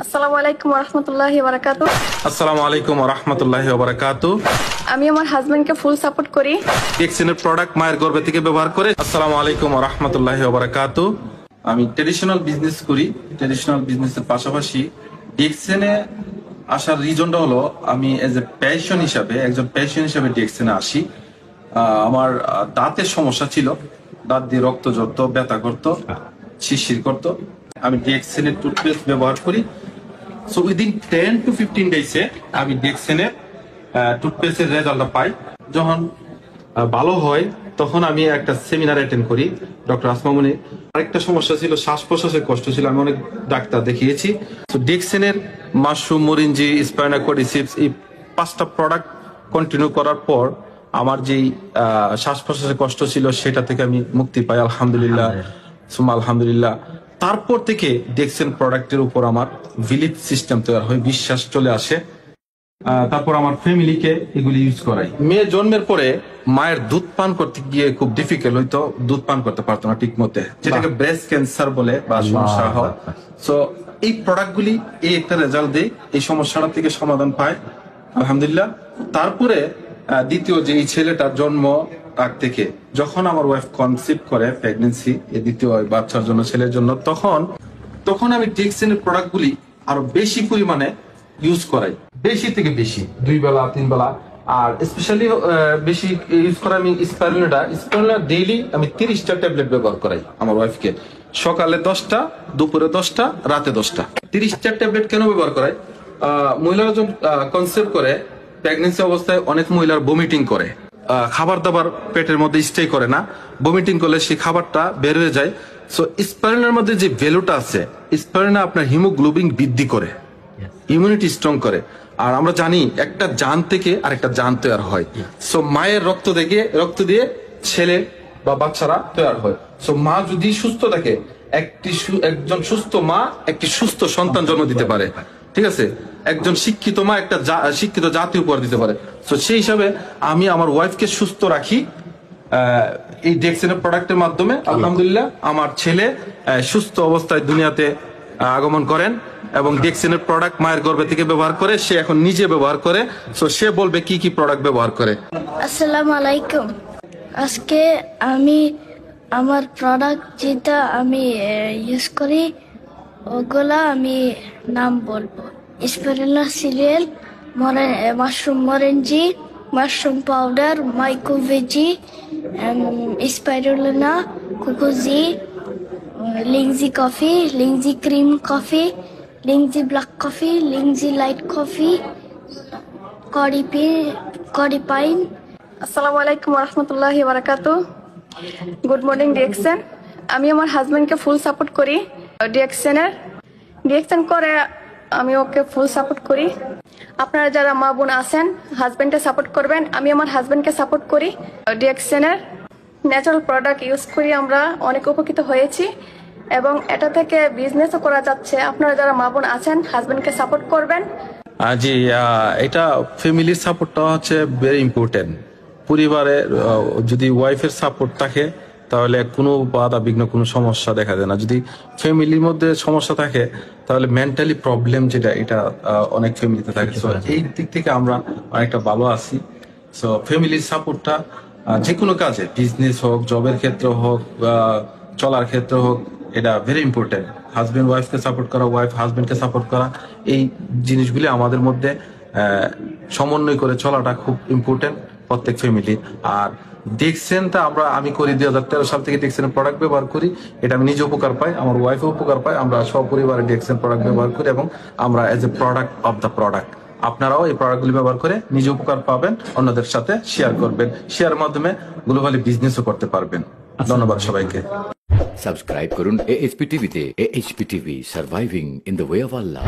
আসসালামু আলাইকুম ওয়া রাহমাতুল্লাহি ওয়া বারাকাতুহু। আসসালামু আলাইকুম ওয়া রাহমাতুল্লাহি ওয়া বারাকাতুহু। আমি আমার হাজবেন্ডকে ফুল সাপোর্ট করি। ডিএক্সএনের প্রোডাক্ট মায়ের গর্ভে থেকে ব্যবহার করে। আসসালামু আলাইকুম ওয়া রাহমাতুল্লাহি ওয়া বারাকাতুহু। আমি ট্রেডিশনাল বিজনেস করি। ট্রেডিশনাল বিজনেসের পাশাপাশি ডিএক্সএনে আসার রিজনটা হলো আমি একজন প্যাশন হিসাবে ডিএক্সএনে আসি। আমার দাঁতের সমস্যা ছিল, দাঁত দিয়ে রক্ত ঝরতো, ব্যথা করতো, শিরশির করতো। আমি ডিএক্সএনের টুথপেস্ট ব্যবহার করি। সো উইদিন 10 to 15 ডেজে আমি ডিএক্সএনের টুথপেস্টের রেজাল্টটা পাই। যখন ভালো হয় তখন আমি একটা সেমিনার অ্যাটেন্ড করি ডক্টর আসমামনি। আরেকটা সমস্যা ছিল, শ্বাস প্রশ্বাসের কষ্ট ছিল, আমি অনেক ডাক্তার দেখিয়েছি। তো ডিএক্সএনের মাশরুম, মরিঞ্জি, স্পাইনাকোডিসিপস এই 5টা প্রোডাক্ট কন্টিনিউ করার পর আমার যেই শ্বাস প্রশ্বাসের কষ্ট ছিল সেটা থেকে আমি মুক্তি পাই, আলহামদুলিল্লাহ সুম্মা আলহামদুলিল্লাহ। তারপর থেকে ডিএক্সএন প্রোডাক্টের উপর আমার বিলিভ সিস্টেম তৈরি হয়, বিশ্বাস চলে আসে। তারপর আমার ফ্যামিলিকে এগুলি ইউজ করাই। মেয়ে জন্মের পরে মায়ের দুধ পান করতে গিয়ে খুব ডিফিকাল্ট হইতো, দুধ পান করতে পারতো না ঠিক মতে, যেটাকে ব্রেস্ট ক্যান্সার বলে বা সমস্যা হয়। সো এই প্রোডাক্টগুলি এই একটা রেজাল্ট দেয়, এই সমস্যাটা থেকে সমাধান পায় আলহামদুলিল্লাহ। তারপরে দ্বিতীয় যে এই ছেলেটার জন্ম আগ থেকে যখন আমার ওয়াইফ কনসিভ করে প্রেগনেন্সি, এই দ্বিতীয় বাচ্চার জন্য, ছেলের জন্য, তখন আমি ডিএক্সএন এর প্রোডাক্টগুলি আরো বেশি পরিমাণে ইউজ করাই, বেশি থেকে বেশি, 2 বেলা 3 বেলা। আর স্পেশালি বেশি ইউজ করা আমি স্পাইরুলিনা ডেইলি আমি 30টা ট্যাবলেট ব্যবহার করাই আমার ওয়াইফকে। সকালে 10টা, দুপুরে 10টা, রাতে 10টা। 30টা ট্যাবলেট কেন ব্যবহার করাই? মহিলারা যখন কনসেপ্ট করে প্রেগনেন্সি অবস্থায় অনেক মহিলার ভমিটিং করে, খাবার দাবার পেটের মধ্যে স্টে করে না, ভমিটিং করলে সেই খাবারটা বের হয়ে যায়। সো স্পাইরুলিনার মধ্যে যে ভ্যালুটা আছে, স্পাইরুলিনা আপনার হিমোগ্লোবিন বৃদ্ধি করে, ইমিউনিটি স্ট্রং করে। আর আমরা জানি একটা জান থেকে আরেকটা জান তৈরি হয়। সো মায়ের রক্ত দিয়ে ছেলে বা বাচ্চারা তৈরি হয়। সো মা যদি সুস্থ থাকে, একজন সুস্থ মা একটি সুস্থ সন্তান জন্ম দিতে পারে, ঠিক আছে? একজন শিক্ষিত মা একটা শিক্ষিত জাতি উপহার দিতে পারে। তো সেই হিসাবে আমি আমার ওয়াইফকে সুস্থ রাখি এই ডিএক্সএন প্রোডাক্টের মাধ্যমে। আলহামদুলিল্লাহ আমার ছেলে সুস্থ অবস্থায় দুনিয়াতে আগমন করেন এবং ডিএক্সএন এর প্রোডাক্ট মায়ের গর্ভে থেকে ব্যবহার করে, সে এখন নিজে ব্যবহার করে। সো সে বলবে কি কি প্রোডাক্ট ব্যবহার করে। আসসালামু আলাইকুম। আজকে আমি আমার প্রোডাক্ট যেটা আমি ইউজ করি ওগুলা আমি নাম বলবো। স্পিরুলিনা সিরিয়াল, মাশরুম মরেঞ্জি, মাশরুম পাউডার, মাইক্রোভেজি, স্পাইরুলিনা, কোকোজি, Lingzhi coffee, Lingzhi cream coffee, Lingzhi black coffee, Lingzhi light coffee, করি পাইন। আসসালামু আলাইকুম ওয়া রাহমাতুল্লাহি ওয়া বারাকাতুহু। Good morning DXN. আমি আমার হাজবেন্ডকে ফুল সাপোর্ট করি ডিএক্সএন করে আমি ওকে ফুল সাপোর্ট করি। আপনারা যারা মা বোন আছেন হাজবেন্ডকে সাপোর্ট করবেন। আমি আমার হাজবেন্ডকে সাপোর্ট করি। ডিএক্সএনের ন্যাচারাল প্রোডাক্ট ইউজ করি, আমরা অনেক উপকৃত হয়েছি এবং এটা থেকে বিজনেসও করা যাচ্ছে। আপনারা যারা মা বোন আছেন হাজবেন্ডকে সাপোর্ট করবেন। জি, এটা ফ্যামিলির সাপোর্টটা হচ্ছে ভেরি ইম্পর্টেন্ট। পরিবারে যদি ওয়াইফের সাপোর্ট থাকে তাহলে কোনো বাধা বিঘ্ন, কোনো সমস্যা দেখা যায় না। যদি ফ্যামিলির মধ্যে সমস্যা থাকে তাহলে মেন্টালি প্রবলেম যেটা, এটা অনেক ফ্যামিলিতে থাকে। তো এই দিক থেকে আমরা অনেকটা ভালো আছি। সো ফ্যামিলির সাপোর্টটা যে কোনো কাজে, বিজনেস হোক, জবের ক্ষেত্রে হোক, চলার ক্ষেত্রে হোক, এটা ভেরি ইম্পর্টেন্ট। হাজবেন্ড ওয়াইফকে সাপোর্ট করা, ওয়াইফ হাজবেন্ডকে সাপোর্ট করা, এই জিনিসগুলি আমাদের মধ্যে সমন্বয় করে চলাটা খুব ইম্পর্টেন্ট প্রত্যেক ফ্যামিলি। আর ডিএক্সএনটা আমি করি 2013 সাল থেকে ডিএক্সএন প্রোডাক্ট ব্যবহার করি। এটা আমি নিজে উপকার পাই, আমার ওয়াইফও উপকার পাই। আমরা সপরিবারে ডিএক্সএন প্রোডাক্ট ব্যবহার করি এবং আমরা as a product of the product. আপনারাও এই প্রোডাক্টগুলি ব্যবহার করে নিজে উপকার পাবেন, অন্যদের সাথে শেয়ার করবেন। শেয়ার মাধ্যমে গ্লোবালি বিজনেসও করতে পারবেন। ধন্যবাদ সবাইকে। সাবস্ক্রাইব করুন AHP টিভিতে। AHP TV, surviving in the way of Allah.